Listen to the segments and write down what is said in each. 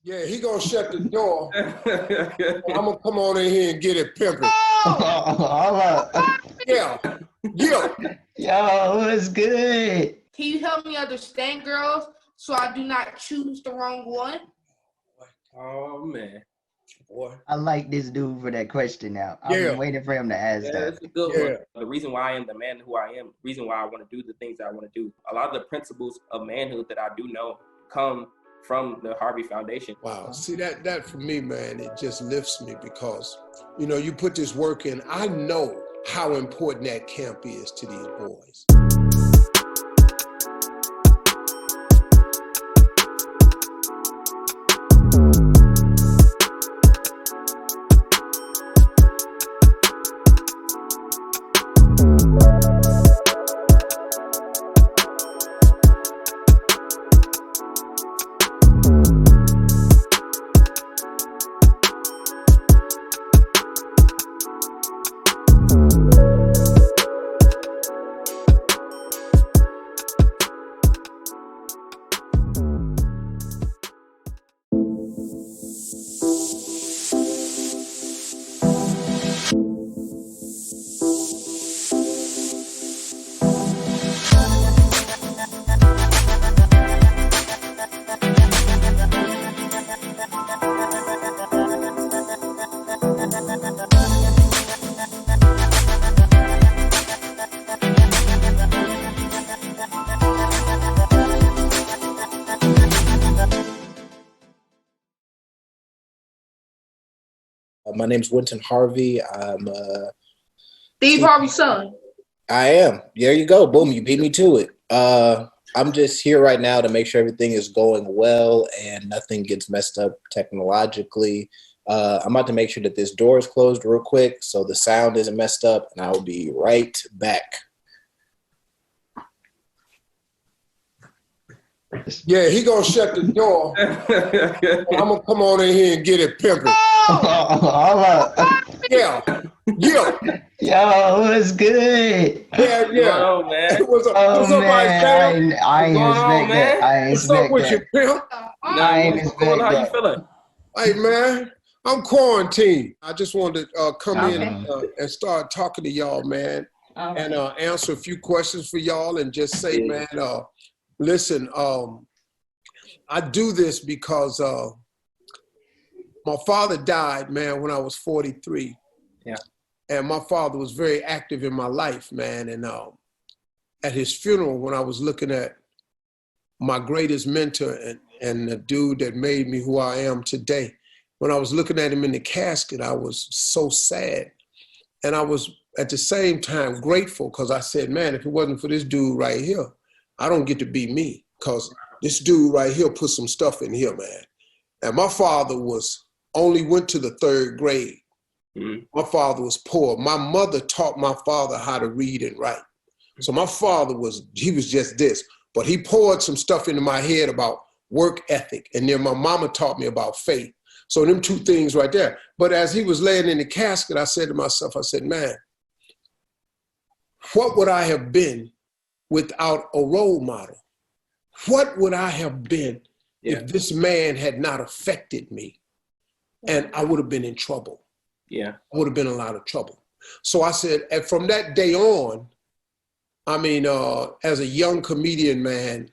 Yeah, he gonna shut the door. I'm gonna come on in here and get it pimping. Hold up. Yeah, yeah. Yo, what's good? Can you help me understand girls so I do not choose the wrong one? Oh man, Boy. I like this dude for that question now. I've Yeah. been waiting for him to ask yeah, that. it's a good Yeah. one. The reason why I am the man who I am, reason why I want to do the things that I want to do. A lot of the principles of manhood that I do know come from the Harvey Foundation. Wow. See that for me, man, it just lifts me because, you put this work in. I know how important that camp is to these boys. My name's Winton Harvey. Steve Harvey's son. I am. There you go. Boom. You beat me to it. I'm just here right now to make sure everything is going well and nothing gets messed up technologically. I'm about to make sure that this door is closed real quick so the sound isn't messed up, and I'll be right back. Yeah, he gonna shut the door. I'm gonna come on in here and get it pimping. Hold up. Yeah, yeah. Yo, what's good? Yeah, yeah. Oh man, What's up? Oh What's up, man, Mike? I ain't What's going on, expect that. man? I ain't What's up expect with you, that. pimp? I ain't what's expect cool? How you that. feeling? Hey, man, I'm quarantined. I just wanted to come in Okay. and start talking to y'all, man, and answer a few questions for y'all and just say, man, listen, I do this because my father died, man, when I was 43. Yeah. And my father was very active in my life, man. And at his funeral, when I was looking at my greatest mentor and the dude that made me who I am today, when I was looking at him in the casket, I was so sad. And I was at the same time grateful because I said, man, if it wasn't for this dude right here, I don't get to be me, because this dude right here put some stuff in here, man. And my father only went to the 3rd grade. Mm-hmm. My father was poor. My mother taught my father how to read and write. So my father was just this, but he poured some stuff into my head about work ethic. And then my mama taught me about faith. So them two things right there. But as he was laying in the casket, I said to myself, I said, man, what would I have been without a role model? What would I have been if this man had not affected me? And I would have been in trouble. Yeah. I would have been in a lot of trouble. So I said, and from that day on, I mean, as a young comedian, man,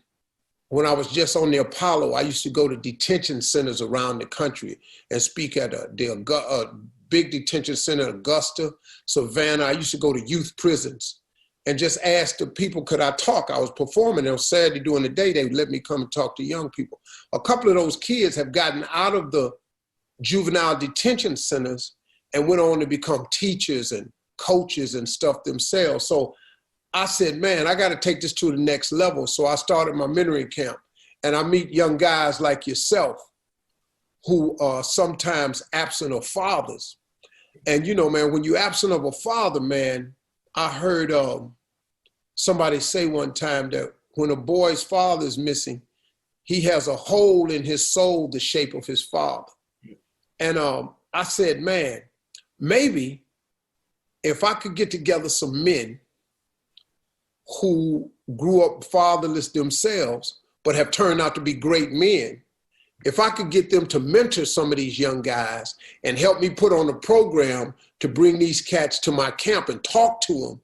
when I was just on the Apollo, I used to go to detention centers around the country and speak at the big detention center, Augusta, Savannah. I used to go to youth prisons and just ask the people, could I talk? I was performing on Saturday during the day. They would let me come and talk to young people. A couple of those kids have gotten out of the juvenile detention centers and went on to become teachers and coaches and stuff themselves. So I said, man, I got to take this to the next level. So I started my mentoring camp, and I meet young guys like yourself who are sometimes absent of fathers. And, you know, man, when you're absent of a father, man, I heard somebody say one time that when a boy's father is missing, he has a hole in his soul the shape of his father. And I said, man, maybe if I could get together some men who grew up fatherless themselves, but have turned out to be great men, if I could get them to mentor some of these young guys and help me put on a program to bring these cats to my camp and talk to them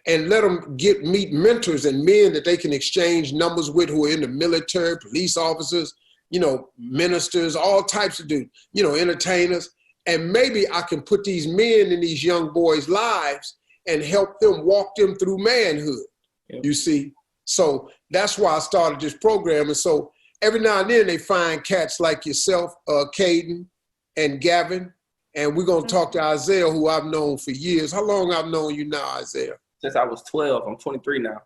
and let them meet mentors and men that they can exchange numbers with who are in the military, police officers, ministers, all types of dudes, entertainers. And maybe I can put these men in these young boys' lives and help them walk them through manhood, you see? So that's why I started this program. And so every now and then they find cats like yourself, Caden and Gavin, and we're going to talk to Isaiah, who I've known for years. How long I've known you now, Isaiah? Since I was 12. I'm 23 now.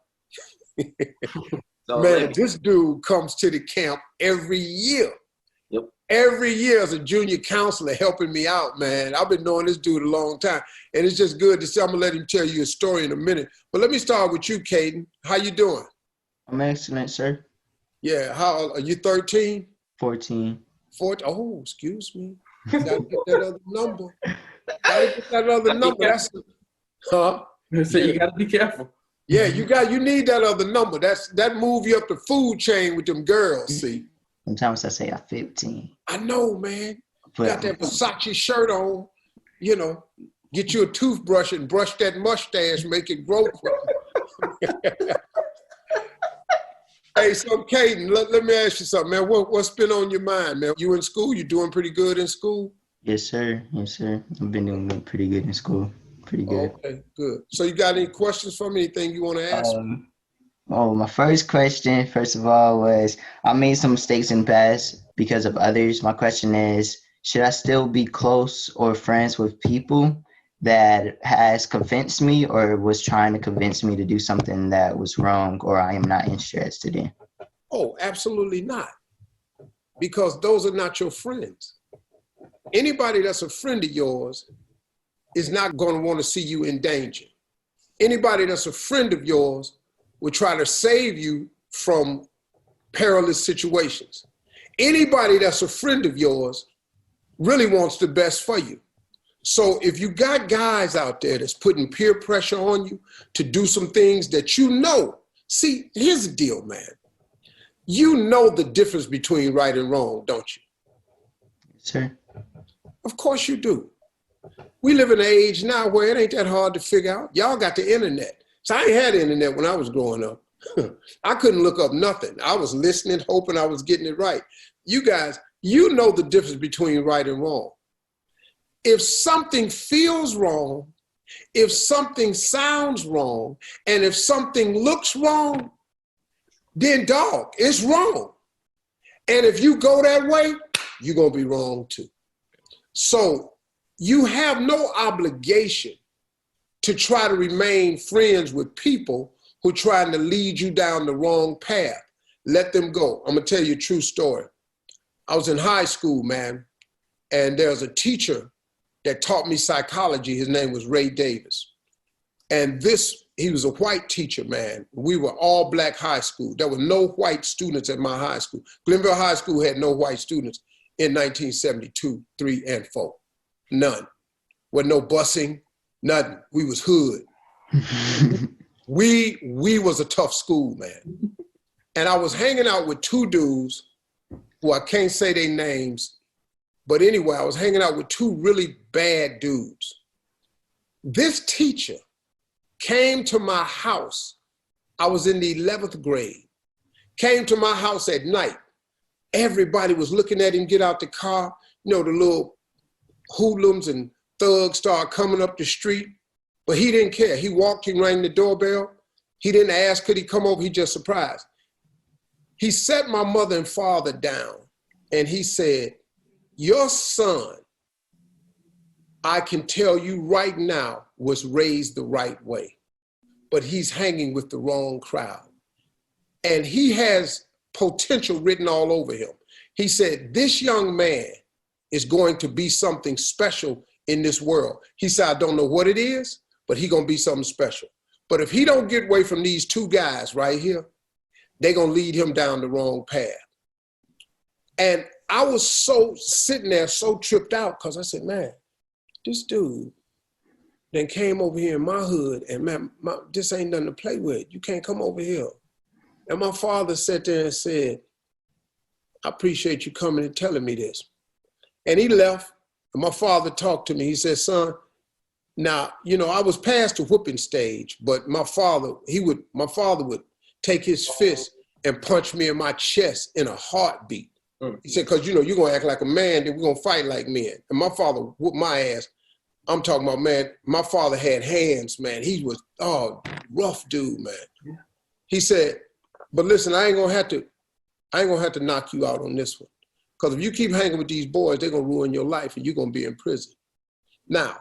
So man, this dude comes to the camp every year. Yep. Every year as a junior counselor helping me out, man. I've been knowing this dude a long time. And it's just good to see. I'm going to let him tell you a story in a minute. But let me start with you, Caden. How you doing? I'm excellent, sir. Yeah. How are you? 13? 14. 14? Oh, excuse me. You got to get that other number. Gotta get that other number. That's huh? So you got to be careful. Yeah, you need that other number. That move you up the food chain with them girls, see. Sometimes I say I'm 15. I know, man. But Got that Versace shirt on, get you a toothbrush and brush that mustache, make it grow quick. Hey, so Caden, let me ask you something, man. What's been on your mind, man? You in school? You doing pretty good in school? Yes, sir. Yes, sir. I've been doing pretty good in school. Pretty good. Okay, good. So you got any questions for me? Anything you want to ask? My first question, first of all, was I made some mistakes in the past because of others. My question is, should I still be close or friends with people that has convinced me or was trying to convince me to do something that was wrong or I am not interested in? Oh, absolutely not. Because those are not your friends. Anybody that's a friend of yours is not going to want to see you in danger. Anybody that's a friend of yours will try to save you from perilous situations. Anybody that's a friend of yours really wants the best for you. So if you got guys out there that's putting peer pressure on you to do some things that see, here's the deal, man. You know the difference between right and wrong, don't you? Sir. Of course you do. We live in an age now where it ain't that hard to figure out. Y'all got the internet. So I ain't had the internet when I was growing up. I couldn't look up nothing. I was listening, hoping I was getting it right. You guys, you know the difference between right and wrong. If something feels wrong, if something sounds wrong, and if something looks wrong, then dog, it's wrong. And if you go that way, you're going to be wrong too. So you have no obligation to try to remain friends with people who are trying to lead you down the wrong path. Let them go. I'm going to tell you a true story. I was in high school, man, and there's a teacher that taught me psychology. His name was Ray Davis. And he was a white teacher, man. We were all black high school. There were no white students at my high school. Glenville High School had no white students in 1972, 3, and 4. None. Wasn't no busing, nothing. We was hood. We was a tough school, man. And I was hanging out with two dudes who I can't say their names, but anyway, I was hanging out with two really bad dudes. This teacher came to my house. I was in the 11th grade. Came to my house at night. Everybody was looking at him get out the car. The little hoodlums and thugs started coming up the street, but he didn't care. He walked, he rang the doorbell. He didn't ask, could he come over? He just surprised. He sat my mother and father down and he said, your son, I can tell you right now, was raised the right way, but he's hanging with the wrong crowd. And he has potential written all over him. He said, this young man is going to be something special in this world. He said, I don't know what it is, but he's going to be something special. But if he don't get away from these two guys right here, they're going to lead him down the wrong path. And I was sitting there so tripped out because I said, man, this dude then came over here in my hood and man, this ain't nothing to play with. You can't come over here. And my father sat there and said, I appreciate you coming and telling me this. And he left, and my father talked to me. He said, son, now, you know, I was past the whooping stage, but my father would take his fist and punch me in my chest in a heartbeat. He said, because, you know, you're going to act like a man, then we're going to fight like men. And my father whooped my ass. I'm talking about, man, my father had hands, man. He was, rough dude, man. He said, but listen, I ain't gonna have to knock you out on this one. Because if you keep hanging with these boys, they're gonna ruin your life and you're gonna be in prison. Now,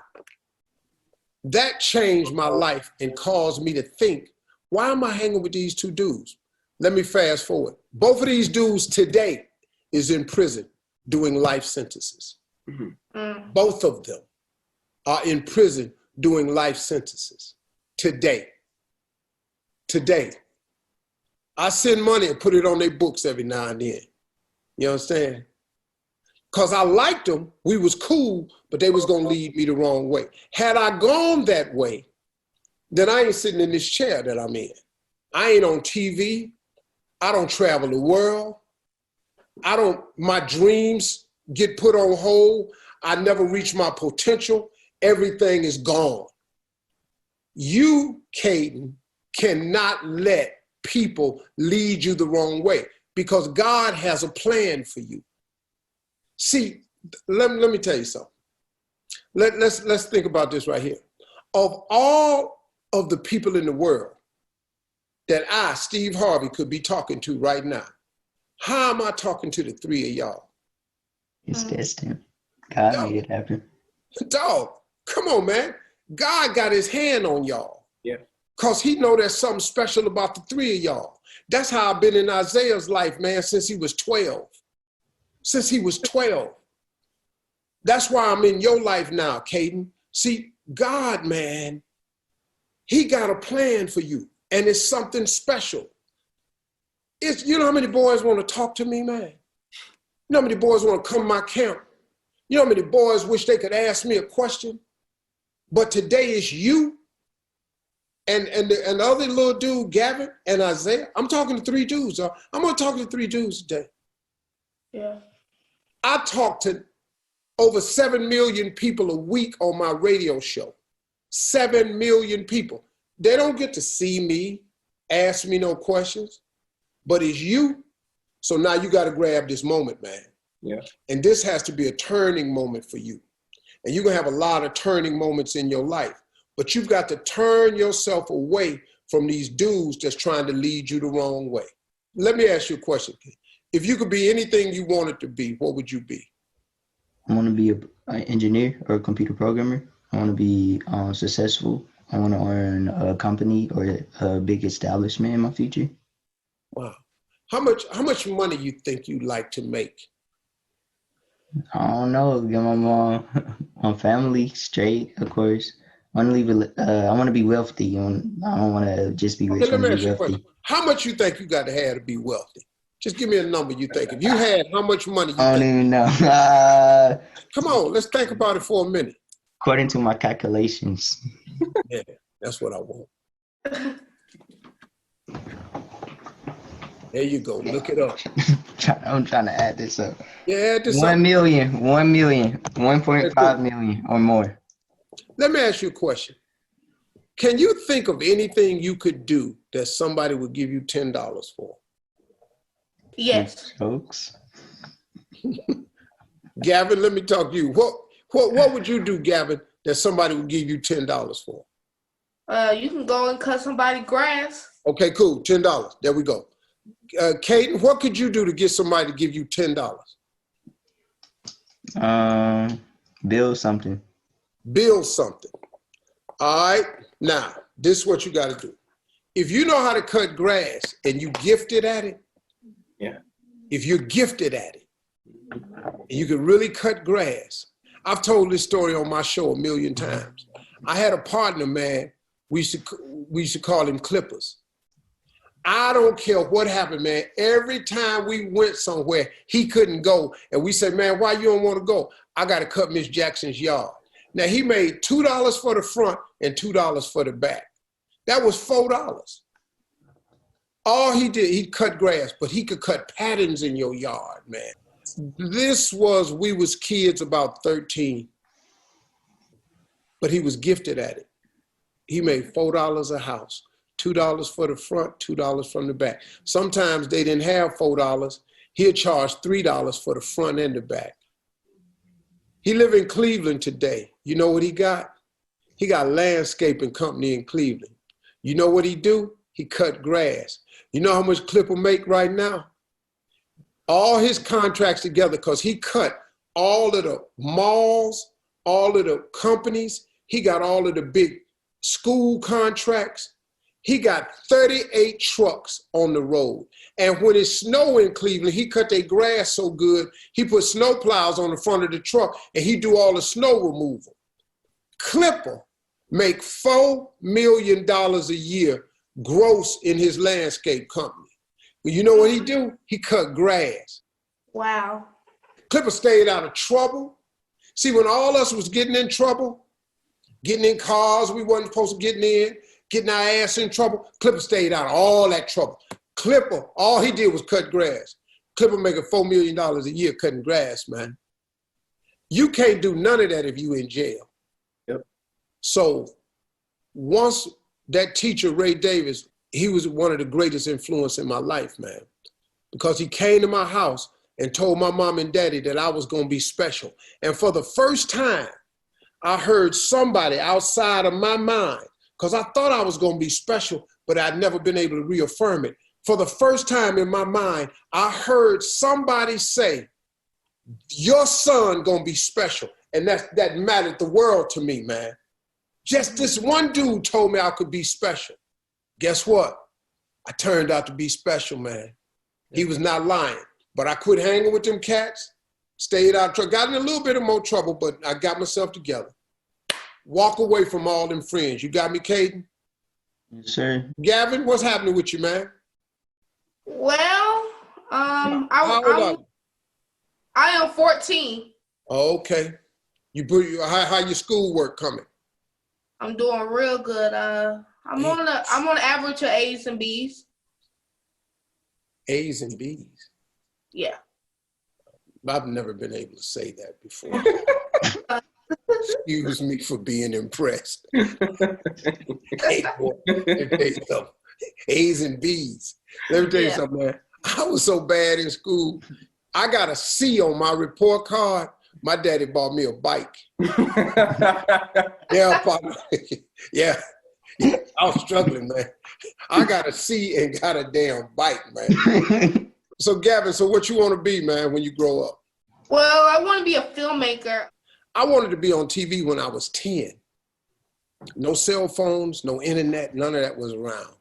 that changed my life and caused me to think, why am I hanging with these two dudes? Let me fast forward. Both of these dudes today is in prison doing life sentences. Both of them are in prison doing life sentences today. Today. I send money and put it on their books every now and then. You understand? Because I liked them, we was cool, but they was gonna lead me the wrong way. Had I gone that way, then I ain't sitting in this chair that I'm in. I ain't on TV. I don't travel the world. My dreams get put on hold. I never reach my potential. Everything is gone. You, Caden, cannot let people lead you the wrong way because God has a plan for you. See, let me tell you something. Let's think about this right here. Of all of the people in the world that I, Steve Harvey, could be talking to right now, how am I talking to the three of y'all? It's destined. God made it happen. Dog, come on, man. God got his hand on y'all. Yeah. Because he know there's something special about the three of y'all. That's how I've been in Isaiah's life, man, since he was 12. Since he was 12. That's why I'm in your life now, Caden. See, God, man, he got a plan for you. And it's something special. You know how many boys want to talk to me, man? You know how many boys want to come to my camp? You know how many boys wish they could ask me a question? But today it's you and the other little dude, Gavin, and Isaiah. I'm talking to three dudes. I'm going to talk to three dudes today. Yeah. I talk to over 7 million people a week on my radio show. 7 million people. They don't get to see me, ask me no questions, but it's you. So now you got to grab this moment, man. Yeah. And this has to be a turning moment for you. And you're going to have a lot of turning moments in your life, but you've got to turn yourself away from these dudes that's trying to lead you the wrong way. Let me ask you a question. If you could be anything you wanted to be, what would you be? I want to be an engineer or a computer programmer. I want to be successful. I want to own a company or a big establishment in my future. Wow. How much money you think you'd like to make? I don't know. Get my mom, my family straight, of course. I want to leave. I want to be wealthy. I don't want to just be rich. Okay, let me I want ask to you be a question. wealthy. How much you think you got to have to be wealthy? Just give me a number you think. If you had, how much money you I don't think? even know. Come on, let's think about it for a minute. According to my calculations. Yeah, that's what I want. There you go. Look it up. I'm trying to add this up. Yeah, add this 1 up. million, 1.5 million or more. Let me ask you a question. Can you think of anything you could do that somebody would give you $10 for? Yes. Jokes. Gavin, let me talk to you. What would you do, Gavin, that somebody would give you $10 for? You can go and cut somebody's grass. Okay, cool. $10. There we go. Caden, what could you do to get somebody to give you $10? Build something. Build something. All right. Now, this is what you got to do. If you know how to cut grass and you gifted at it, Yeah. if you're gifted at it, and you can really cut grass. I've told this story on my show a million times. I had a partner, man. We used to call him Clippers. I don't care what happened, man. Every time we went somewhere, he couldn't go. And we said, man, why you don't want to go? I got to cut Miss Jackson's yard. Now, he made $2 for the front and $2 for the back. That was $4. All he did, he cut grass, but he could cut patterns in your yard, man. We was kids about 13, but he was gifted at it. He made $4 a house, $2 for the front, $2 from the back. Sometimes they didn't have $4. He'd charge $3 for the front and the back. He live in Cleveland today. You know what he got? He got a landscaping company in Cleveland. You know what he do? He cut grass. You know how much Clipper make right now? All his contracts together, because he cut all of the malls, all of the companies. He got all of the big school contracts. He got 38 trucks on the road. And when it snowed in Cleveland, he cut their grass so good, he put snow plows on the front of the truck and he do all the snow removal. Clipper make $4 million a year gross in his landscape company. But you know what he do? He cut grass. Wow. Clipper stayed out of trouble. See, when all us was getting in trouble, getting in cars we wasn't supposed to getting our ass in trouble, Clipper stayed out of all that trouble. Clipper, all he did was cut grass. Clipper making $4 million a year cutting grass, man. You can't do none of that if you in jail. Yep. So once that teacher, Ray Davis, he was one of the greatest influence in my life, man, because he came to my house and told my mom and daddy that I was going to be special. And for the first time, I heard somebody outside of my mind, because I thought I was going to be special, but I'd never been able to reaffirm it. For the first time in my mind, I heard somebody say, your son going to be special. And that mattered the world to me, man. Just this one dude told me I could be special. Guess what? I turned out to be special, man. He was not lying. But I quit hanging with them cats, stayed out of trouble, got in a little bit of more trouble, but I got myself together. Walk away from all them friends. You got me, Caden? Yes, sir. Gavin, what's happening with you, man? Well, How old are you? I am 14. Oh, okay. How your schoolwork coming? I'm doing real good. I'm on the average of A's and B's. A's and B's. Yeah. I've never been able to say that before. Excuse me for being impressed. Hey, boy, let me tell you something. A's and B's. Let me tell you something, man. I was so bad in school. I got a C on my report card. My daddy bought me a bike. Yeah, partner. Yeah. I was struggling, man. I got a C and got a damn bike, man. So, Gavin, so what you want to be, man, when you grow up? Well, I want to be a filmmaker. I wanted to be on TV when I was 10. No cell phones, no internet, none of that was around.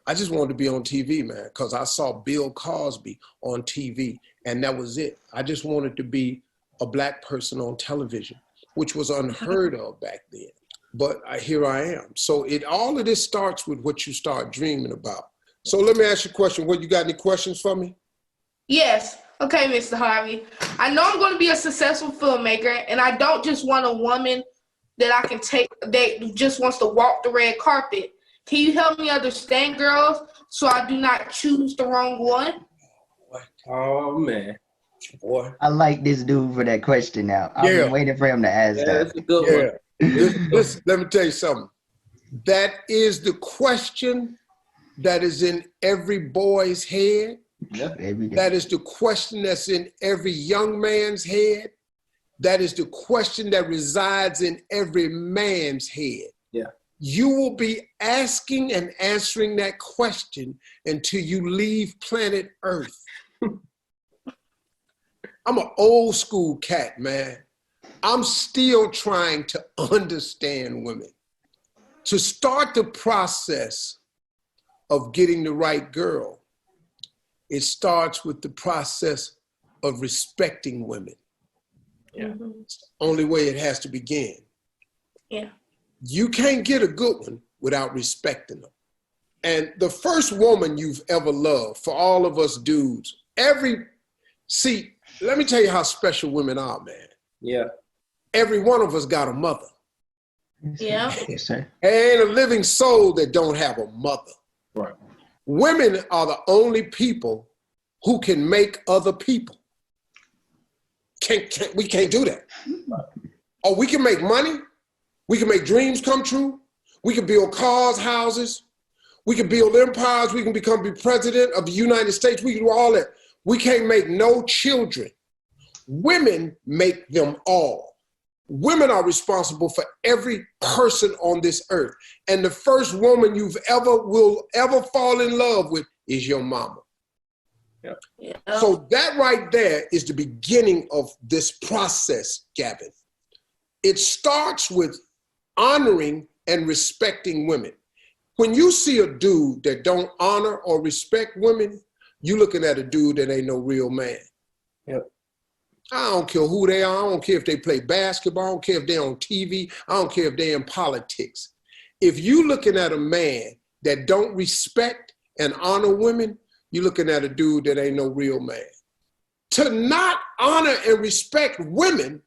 I just wanted to be on TV, man, because I saw Bill Cosby on TV, and that was it. I just wanted to be a black person on television, which was unheard of back then. But here I am. So all of this starts with what you start dreaming about. So let me ask you a question. You got any questions for me? Yes. Okay, Mr. Harvey. I know I'm going to be a successful filmmaker, and I don't just want a woman that I can take that just wants to walk the red carpet. Can you help me understand girls so I do not choose the wrong one? Oh, man. Boy. I like this dude for that question now. I've been waiting for him to ask that. That's a good one. Listen, let me tell you something. That is the question that is in every boy's head. Yeah. That is the question that's in every young man's head. That is the question that resides in every man's head. Yeah. You will be asking and answering that question until you leave planet Earth. I'm an old school cat, man. I'm still trying to understand women. To start the process of getting the right girl, it starts with the process of respecting women. Yeah. Mm-hmm. It's the only way it has to begin. Yeah. You can't get a good one without respecting them. And the first woman you've ever loved, for all of us dudes, let me tell you how special women are, man. Yeah. Every one of us got a mother. Yeah. Yes, sir. There ain't a living soul that don't have a mother. Right. Women are the only people who can make other people. We can't do that. Oh, we can make money. We can make dreams come true. We can build cars, houses. We can build empires. We can become the president of the United States. We can do all that. We can't make no children. Women make them all. Women are responsible for every person on this earth. And the first woman you will ever fall in love with is your mama. Yeah. Yeah. So that right there is the beginning of this process, Gavin. It starts with honoring and respecting women. When you see a dude that don't honor or respect women, you looking at a dude that ain't no real man. Yep. I don't care who they are. I don't care if they play basketball. I don't care if they're on TV. I don't care if they're in politics. If you looking at a man that don't respect and honor women, you're looking at a dude that ain't no real man. To not honor and respect women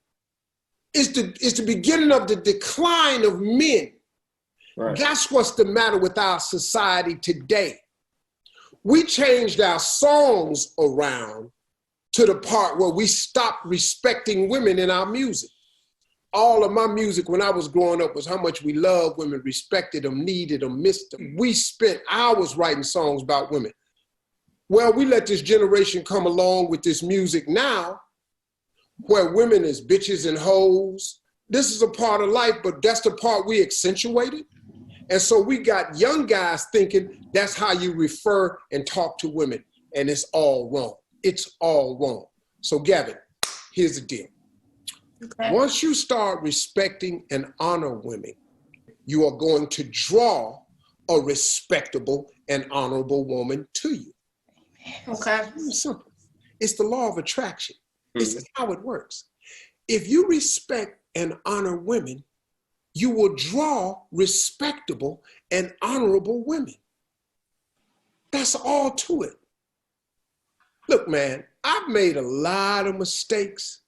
is the beginning of the decline of men. Right. That's what's the matter with our society today. We changed our songs around to the part where we stopped respecting women in our music. All of my music when I was growing up was how much we loved women, respected them, needed them, missed them. We spent hours writing songs about women. Well, we let this generation come along with this music now where women is bitches and hoes. This is a part of life, but that's the part we accentuated. And so we got young guys thinking that's how you refer and talk to women. And it's all wrong. It's all wrong. So Gavin, here's the deal. Okay. Once you start respecting and honor women, you are going to draw a respectable and honorable woman to you. Okay. It's simple. It's the law of attraction. This is how it works. If you respect and honor women, you will draw respectable and honorable women. That's all to it. Look, man, I've made a lot of mistakes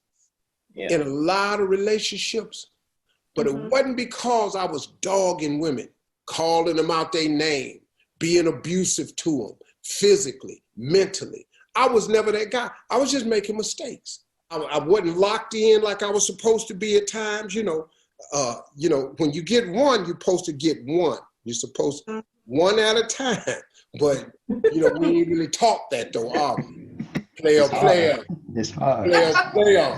in a lot of relationships, but it wasn't because I was dogging women, calling them out their name, being abusive to them, physically, mentally. I was never that guy. I was just making mistakes. I wasn't locked in like I was supposed to be at times. You know, when you get one, you're supposed to get one. You're supposed to one at a time. But we ain't really taught that though, are we? Player. It's hard. Player.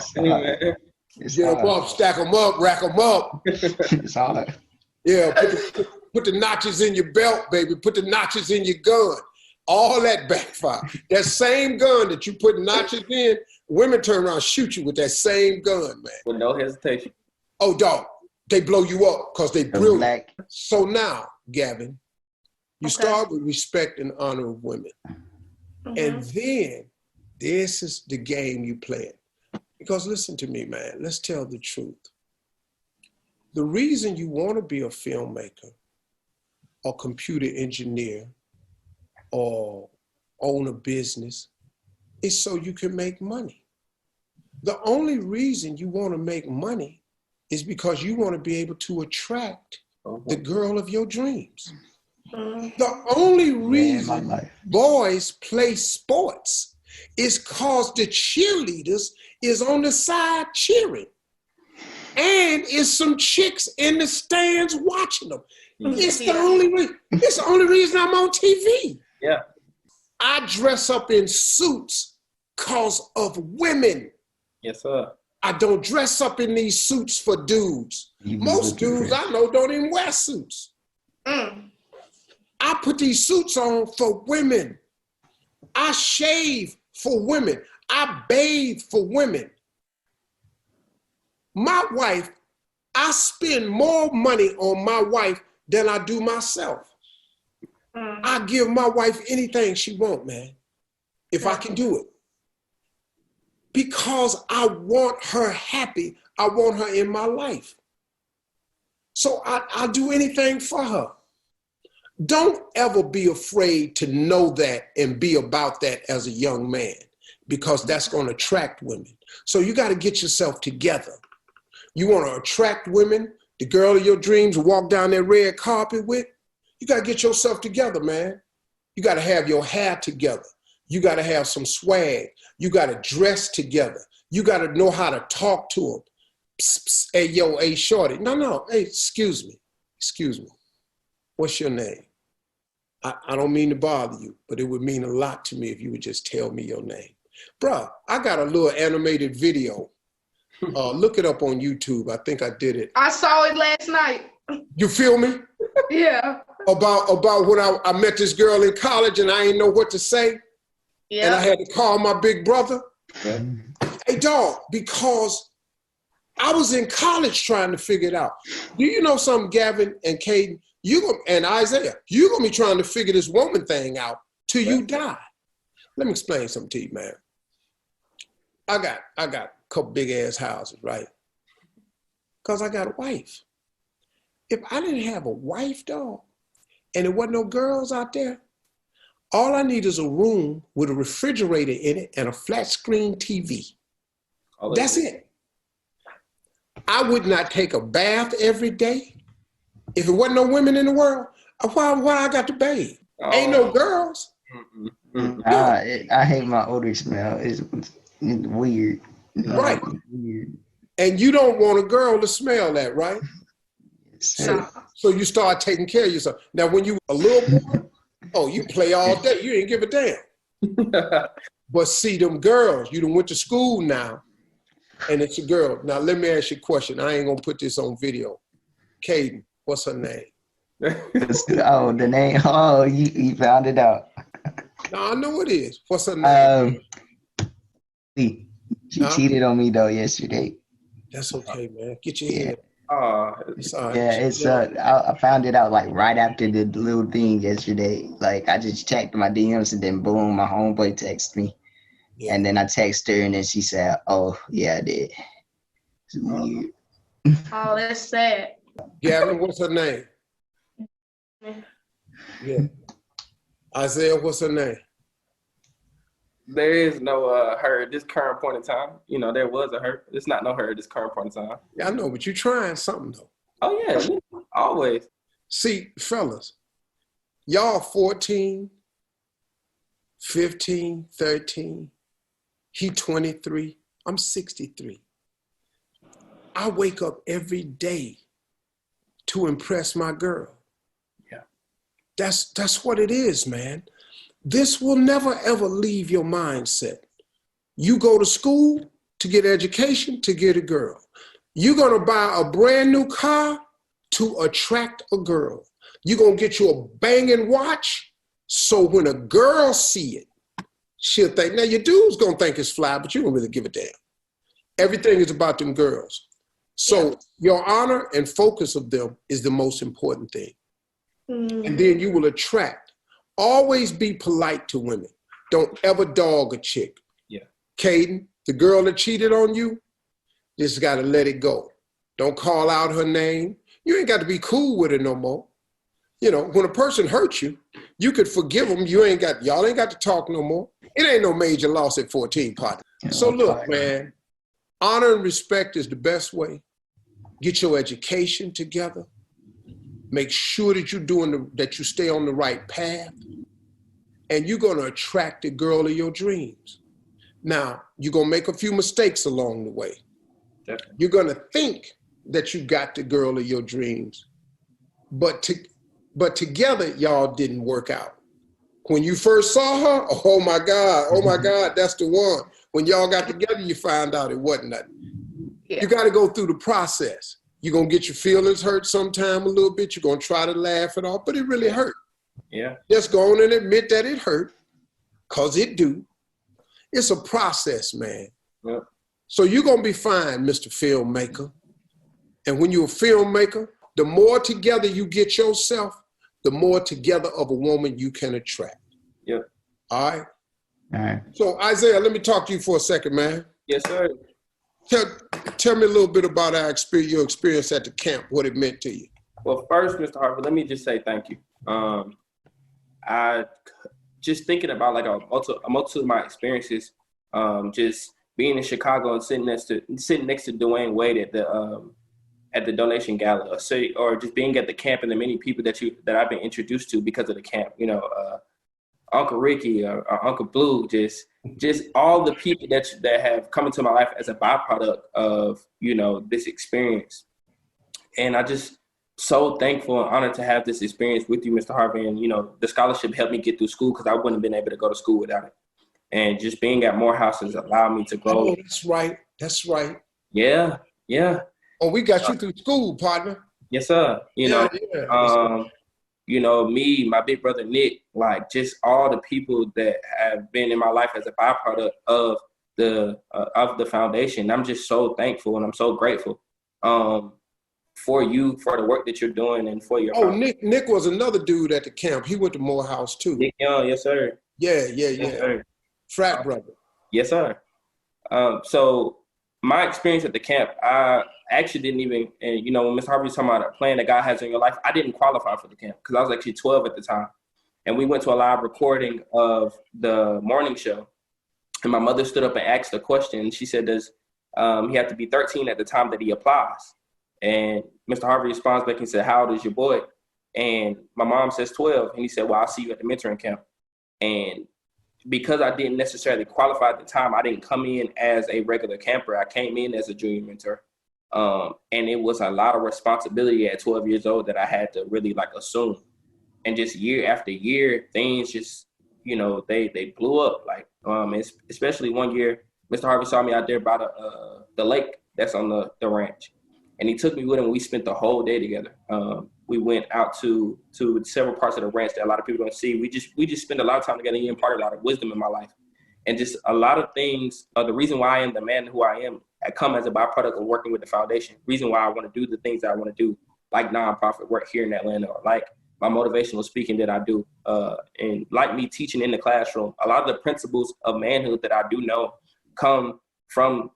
It's Get them hard. up, stack them up, rack them up. It's hard. Yeah, put the notches in your belt, baby. Put the notches in your gun. All that backfire. That same gun that you put notches in, women turn around and shoot you with that same gun, man. With no hesitation. Oh, dog, they blow you up because they The brilliant. black. So now, Gavin, you Okay. start with respect and honor of women. And then this is the game you play. Because listen to me, man, let's tell the truth. The reason you want to be a filmmaker or computer engineer or own a business is so you can make money. The only reason you want to make money is because you want to be able to attract the girl of your dreams. The only reason boys play sports is because the cheerleaders is on the side cheering. And it's some chicks in the stands watching them. It's the only reason. It's the only reason I'm on TV. Yeah. I dress up in suits because of women. Yes, sir. I don't dress up in these suits for dudes. Most dudes I know don't even wear suits. I put these suits on for women. I shave for women. I bathe for women. My wife, I spend more money on my wife than I do myself. I give my wife anything she wants, man, if I can do it. Because I want her happy. I want her in my life. So I'll do anything for her. Don't ever be afraid to know that and be about that as a young man, because that's going to attract women. So you got to get yourself together. You want to attract women, the girl of your dreams, walk down that red carpet with, you got to get yourself together, man. You got to have your hair together. You got to have some swag. You got to dress together. You got to know how to talk to them. Psst, psst, hey, yo, hey, shorty. No. Hey, excuse me. What's your name? I don't mean to bother you, but it would mean a lot to me if you would just tell me your name. Bruh, I got a little animated video. Look it up on YouTube. I think I did it. I saw it last night. You feel me? Yeah. About when I met this girl in college and I didn't know what to say. Yeah. And I had to call my big brother. Yeah. Hey, dog, because I was in college trying to figure it out. Do you know something, Gavin and Caden? And Isaiah, you're going to be trying to figure this woman thing out till you die. Let me explain something to you, man. I got a couple big ass houses, right? Because I got a wife. If I didn't have a wife, dog, and there wasn't no girls out there, all I need is a room with a refrigerator in it and a flat screen TV. That's it. I would not take a bath every day. If it wasn't no women in the world, why I got to bathe? Ain't no girls. I hate my odor smell. It's weird. Right. Weird. And you don't want a girl to smell that, right? So you start taking care of yourself. Now, when you a little boy, you play all day. You ain't give a damn. But see, them girls, you done went to school now, and it's a girl. Now, let me ask you a question. I ain't going to put this on video. Caden, what's her name? Oh, the name. Oh, you found it out. No, I know it is. What's her name? She cheated on me, though, yesterday. That's okay, man. Get your head. It's all right. Yeah, it's I found it out like right after the little thing yesterday. Like I just checked my DMs and then boom, my homeboy texted me. Yeah. And then I texted her and then she said, "Oh, yeah, I did." It's weird. Oh, that's sad. Gavin, what's her name? Yeah. Isaiah, what's her name? There is no her at this current point in time. You know, there was a her. It's not no her at this current point in time. Yeah, I know, but you're trying something, though. Oh, yeah, always. See, fellas, y'all 14, 15, 13. He 23. I'm 63. I wake up every day to impress my girl. Yeah. That's what it is, man. This will never, ever leave your mindset. You go to school to get education, to get a girl. You're going to buy a brand new car to attract a girl. You're going to get you a banging watch so when a girl see it, she'll think, now your dude's going to think it's fly, but you don't really give a damn. Everything is about them girls. So your honor and focus of them is the most important thing. And then you will attract. Always be polite to women. Don't ever dog a chick. Yeah. Caden, the girl that cheated on you, just got to let it go. Don't call out her name. You ain't got to be cool with her no more. You know, when a person hurts you, you could forgive them. Y'all ain't got to talk no more. It ain't no major loss at 14, partner. So look, man, honor and respect is the best way. Get your education together. Make sure that that you stay on the right path, and you're going to attract the girl of your dreams. Now, you're going to make a few mistakes along the way. Definitely. You're going to think that you got the girl of your dreams, but together, y'all didn't work out. When you first saw her, oh my God, that's the one. When y'all got together, you found out it wasn't nothing. Yeah. You got to go through the process. You're going to get your feelings hurt sometime a little bit. You're going to try to laugh it off, but it really hurt. Yeah. Just go on and admit that it hurt, because it do. It's a process, man. Yeah. So you're going to be fine, Mr. Filmmaker. And when you're a filmmaker, the more together you get yourself, the more together of a woman you can attract. Yeah. All right? All right. So, Isaiah, let me talk to you for a second, man. Yes, sir. Tell me a little bit about your experience at the camp, what it meant to you. Well, first, Mr. Harvey, let me just say thank you. I just thinking about like a multitude of my experiences, just being in Chicago and sitting next to Dwayne Wade at the donation gala, or just being at the camp and the many people that I've been introduced to because of the camp. You know, Uncle Ricky or Uncle Blue, just all the people that have come into my life as a byproduct of, you know, this experience. And I just so thankful and honored to have this experience with you, Mr. Harvey. And, you know, the scholarship helped me get through school because I wouldn't have been able to go to school without it. And just being at Morehouse has allowed me to grow. Oh, that's right. That's right. Yeah. Oh, we got you through school, partner. Yes, sir. You know, me, my big brother Nick, like just all the people that have been in my life as a byproduct of the foundation. I'm just so thankful and I'm so grateful for you, for the work that you're doing, and for your. Oh, Nick was another dude at the camp. He went to Morehouse too. Nick Young, yes, sir. Yeah. Yes, sir. Frat brother. Yes, sir. So my experience at the camp, I actually didn't even, and you know, when Mr. Harvey was talking about a plan that God has in your life, I didn't qualify for the camp because I was actually 12 at the time. And we went to a live recording of the morning show. And my mother stood up and asked a question. She said, does he have to be 13 at the time that he applies? And Mr. Harvey responds back and said, how old is your boy? And my mom says 12. And he said, well, I'll see you at the mentoring camp. And because I didn't necessarily qualify at the time, I didn't come in as a regular camper. I came in as a junior mentor. And it was a lot of responsibility at 12 years old that I had to really like assume. And just year after year, things just, you know, they blew up. Like, especially one year, Mr. Harvey saw me out there by the lake that's on the ranch. And he took me with him. We spent the whole day together. We went out to several parts of the ranch that a lot of people don't see. We just spent a lot of time together. He imparted a lot of wisdom in my life. And just a lot of things, the reason why I am the man who I am, I come as a byproduct of working with the foundation. Reason why I want to do the things that I want to do, like nonprofit work here in Atlanta, or like my motivational speaking that I do, and like me teaching in the classroom. A lot of the principles of manhood that I do know come from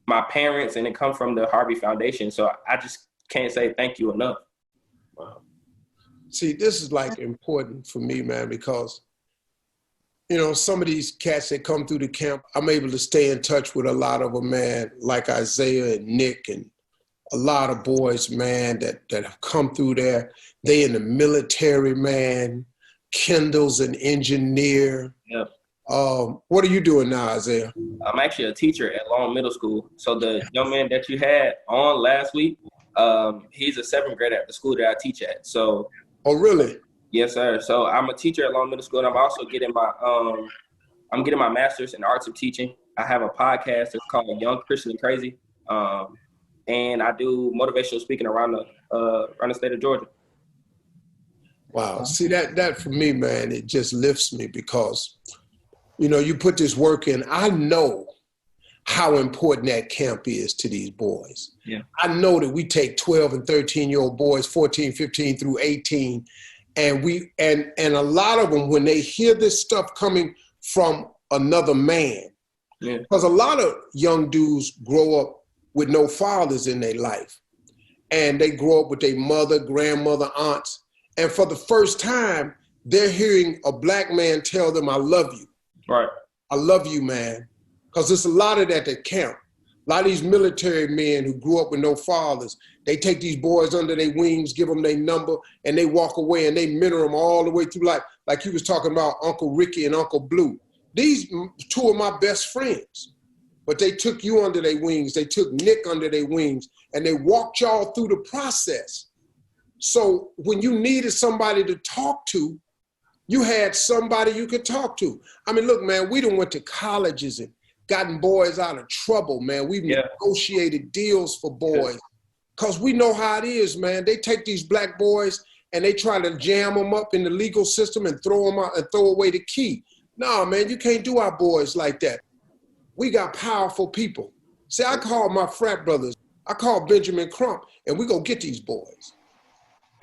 my parents, and it come from the Harvey Foundation. So I just can't say thank you enough. Wow. See, this is like important for me, man, because, you know, some of these cats that come through the camp, I'm able to stay in touch with a lot of them, man, like Isaiah and Nick and a lot of boys, man, that have come through there. They in the military, man. Kendall's an engineer. Yep. What are you doing now, Isaiah? I'm actually a teacher at Long Middle School. So the young man that you had on last week, he's a 7th grader at the school that I teach at. So. Oh, really? Yes, sir. So I'm a teacher at Long Middle School, and I'm also getting my master's in the arts of teaching. I have a podcast that's called Young Christian and Crazy, and I do motivational speaking around the state of Georgia. Wow. See, that for me, man, it just lifts me because, you know, you put this work in. I know how important that camp is to these boys. Yeah. I know that we take 12 and 13-year-old boys, 14, 15 through 18, and a lot of them, when they hear this stuff coming from another man, because a lot of young dudes grow up with no fathers in their life, and they grow up with their mother, grandmother, aunts, and for the first time, they're hearing a black man tell them, I love you. Right. I love you, man. Because there's a lot of that count. A lot of these military men who grew up with no fathers, they take these boys under their wings, give them their number, and they walk away and they mentor them all the way through life. Like you was talking about Uncle Ricky and Uncle Blue. These two of my best friends, but they took you under their wings. They took Nick under their wings, and they walked y'all through the process. So when you needed somebody to talk to, you had somebody you could talk to. I mean, look, man, we done went to colleges and gotten boys out of trouble, man. We've negotiated deals for boys because we know how it is, man. They take these black boys and they try to jam them up in the legal system and throw them out and throw away the key. No, man, you can't do our boys like that. We got powerful people. See, I call my frat brothers, I call Benjamin Crump, and we go get these boys.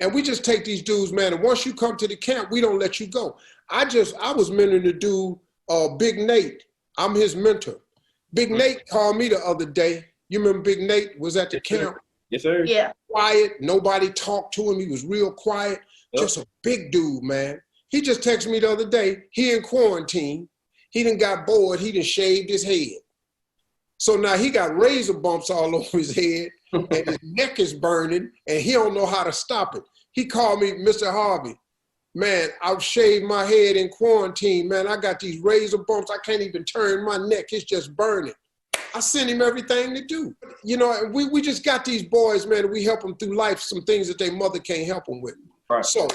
And we just take these dudes, man, and once you come to the camp, we don't let you go. I was mentoring the dude, Big Nate. I'm his mentor. Big Nate called me the other day. You remember Big Nate was at the camp? Yes, sir. Yeah. Quiet. Nobody talked to him. He was real quiet. Yep. Just a big dude, man. He just texted me the other day. He in quarantine. He done got bored. He done shaved his head. So now he got razor bumps all over his head and his neck is burning and he don't know how to stop it. He called me, Mr. Harvey, Man, I've shaved my head in quarantine, man. I got these razor bumps. I can't even turn my neck. It's just burning. I send him everything to do. You know, and we just got these boys, man, and we help them through life, some things that their mother can't help them with. Right. So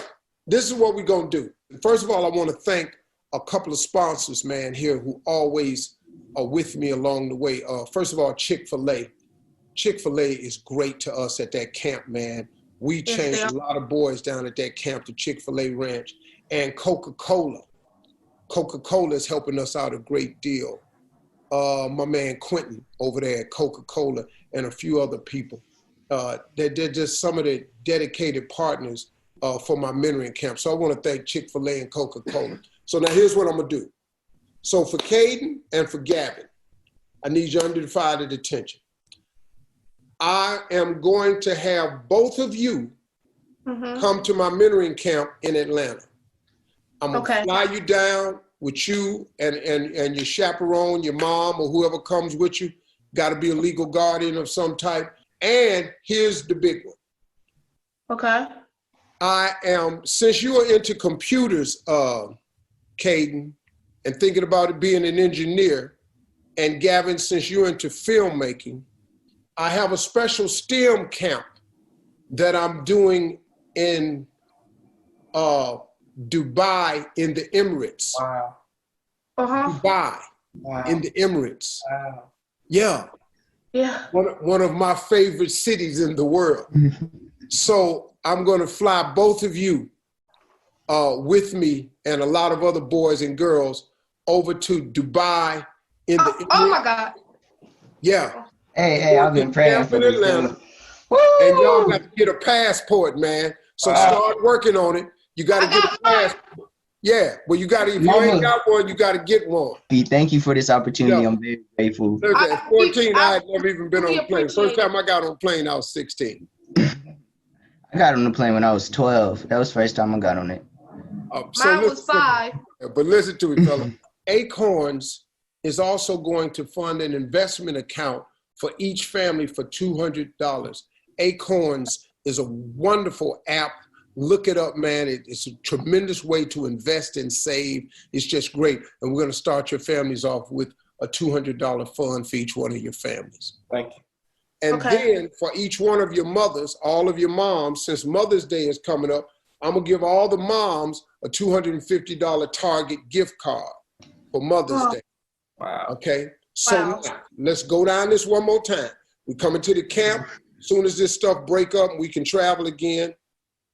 this is what we're going to do. First of all, I want to thank a couple of sponsors, man, here who always are with me along the way. First of all, Chick-fil-A. Chick-fil-A is great to us at that camp, man. We changed a lot of boys down at that camp, the Chick-fil-A Ranch. And Coca-Cola. Coca-Cola is helping us out a great deal. My man Quentin over there at Coca-Cola and a few other people. They're just some of the dedicated partners for my mentoring camp. So I want to thank Chick-fil-A and Coca-Cola. So now here's what I'm going to do. So for Caden and for Gavin, I need your undivided attention. I am going to have both of you come to my mentoring camp in Atlanta. I'm going to fly you down with you and your chaperone, your mom, or whoever comes with you. Got to be a legal guardian of some type. And here's the big one. Okay. Since you are into computers, Caden, and thinking about it being an engineer, and Gavin, since you're into filmmaking, I have a special STEM camp that I'm doing in Dubai in the Emirates. Wow. Dubai in the Emirates. Wow. Yeah. Yeah. One of my favorite cities in the world. So I'm going to fly both of you with me and a lot of other boys and girls over to Dubai in the Emirates. Oh my God. Yeah. Hey, I've been praying for this. Atlanta. And y'all got to get a passport, man. So start working on it. You got to get a passport. Yeah, well, you got to, if you ain't got one, you got to get one. Thank you for this opportunity. Yeah. I'm very grateful. At 14, I had never even been on a plane. First time I got on a plane, I was 16. I got on the plane when I was 12. That was the first time I got on it. Mine was 5. But listen to me, fella. Acorns is also going to fund an investment account for each family for $200. Acorns is a wonderful app. Look it up, man. It's a tremendous way to invest and save. It's just great. And we're going to start your families off with a $200 fund for each one of your families. Thank you. And then for each one of your mothers, all of your moms, since Mother's Day is coming up, I'm going to give all the moms a $250 Target gift card for Mother's Day. Wow. Okay? So now, let's go down this one more time. We're coming to the camp. As soon as this stuff break up, we can travel again.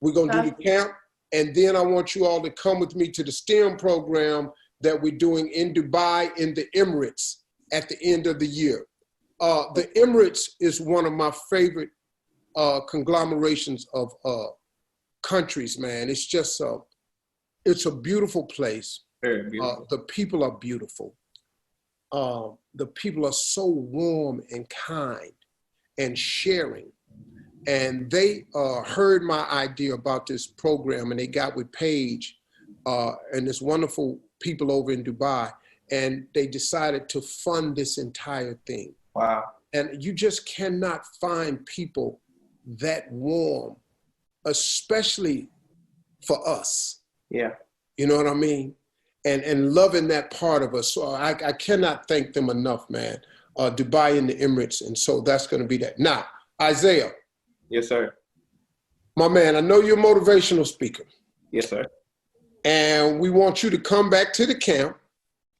We're going to do the camp. And then I want you all to come with me to the STEM program that we're doing in Dubai in the Emirates at the end of the year. The Emirates is one of my favorite conglomerations of countries, man. It's just it's a beautiful place. Very beautiful. The people are beautiful. The people are so warm and kind and sharing. And they heard my idea about this program, and they got with Paige and this wonderful people over in Dubai, and they decided to fund this entire thing. Wow. And you just cannot find people that warm, especially for us. Yeah. You know what I mean? And loving that part of us. So I cannot thank them enough, man. Dubai and the Emirates. And so that's going to be that. Now, Isaiah. Yes, sir. My man, I know you're a motivational speaker. Yes, sir. And we want you to come back to the camp.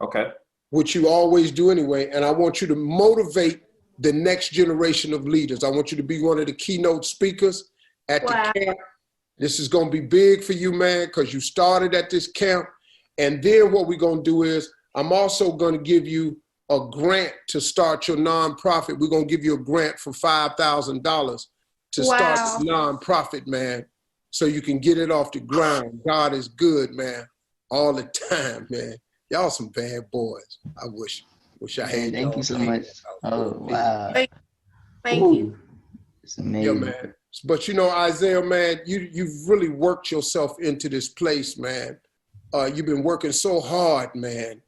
Okay. Which you always do anyway. And I want you to motivate the next generation of leaders. I want you to be one of the keynote speakers at the camp. This is going to be big for you, man, because you started at this camp. And then what we're going to do is I'm also going to give you a grant to start your nonprofit. We're going to give you a grant for $5,000 to start this nonprofit, man, so you can get it off the ground. God is good, man, all the time, man. Y'all some bad boys. I wish I had. Thank you so much. Oh, wow. Thank you. It's amazing. Yeah, man. But you know, Isaiah, man, you've really worked yourself into this place, man. You've been working so hard, man.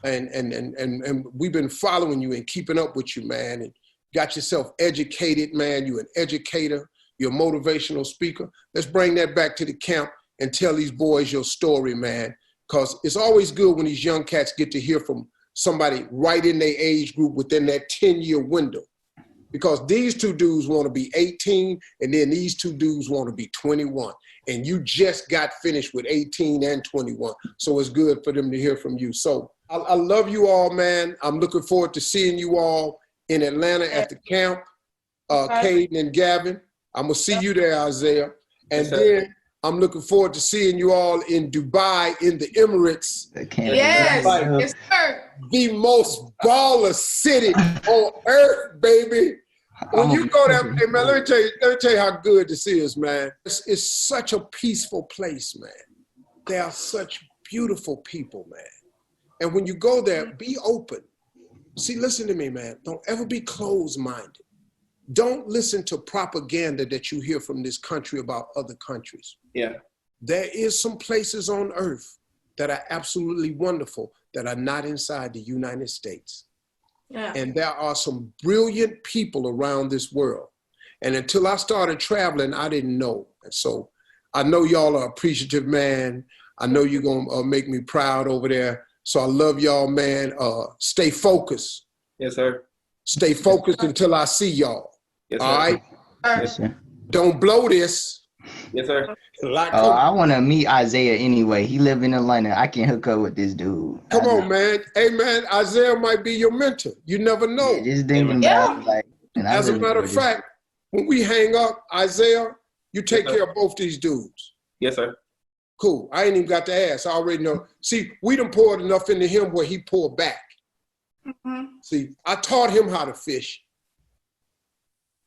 And we've been following you and keeping up with you, man. And got yourself educated, man. You're an educator. You're a motivational speaker. Let's bring that back to the camp and tell these boys your story, man. Because it's always good when these young cats get to hear from somebody right in their age group within that 10-year window. Because these two dudes want to be 18, and then these two dudes want to be 21. And you just got finished with 18 and 21. So it's good for them to hear from you. So I love you all, man. I'm looking forward to seeing you all in Atlanta at the camp, Caden and Gavin. I'm going to see you there, Isaiah. And then I'm looking forward to seeing you all in Dubai, in the Emirates. Yes, yes, sir. The most baller city on earth, baby. When you go there, hey man, let me tell you how good this is, man. It's such a peaceful place, man. They are such beautiful people, man. And when you go there, be open. See, listen to me, man. Don't ever be closed-minded. Don't listen to propaganda that you hear from this country about other countries. Yeah. There is some places on earth that are absolutely wonderful that are not inside the United States. Yeah. And there are some brilliant people around this world. And until I started traveling, I didn't know. And so I know y'all are appreciative, man. I know you're going to make me proud over there. So I love y'all, man. Stay focused. Yes, sir. Stay focused until I see y'all. Yes, sir. All right? Yes, sir. Don't blow this. Yes, sir. Oh, I want to meet Isaiah anyway. He live in Atlanta. I can hook up with this dude. Come on, man. Hey, man, Isaiah might be your mentor. You never know. Yeah, just thinking about it, like, and I As a really matter of fact, when we hang up, Isaiah, you take care of both these dudes. Yes, sir. Cool. I ain't even got to ask. I already know. See, we done poured enough into him where he poured back. See, I taught him how to fish.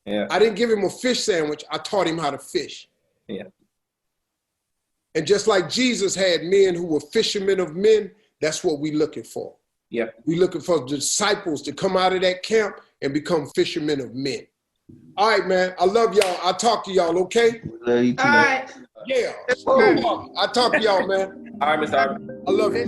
Yeah. I didn't give him a fish sandwich. I taught him how to fish. Yeah. And just like Jesus had men who were fishermen of men, that's what we looking for. Yeah. We looking for disciples to come out of that camp and become fishermen of men. All right, man. I love y'all. I'll talk to y'all, okay? love you too. All right. Yeah. I'll talk to y'all, man. All right, Mr. Harvey. I love you.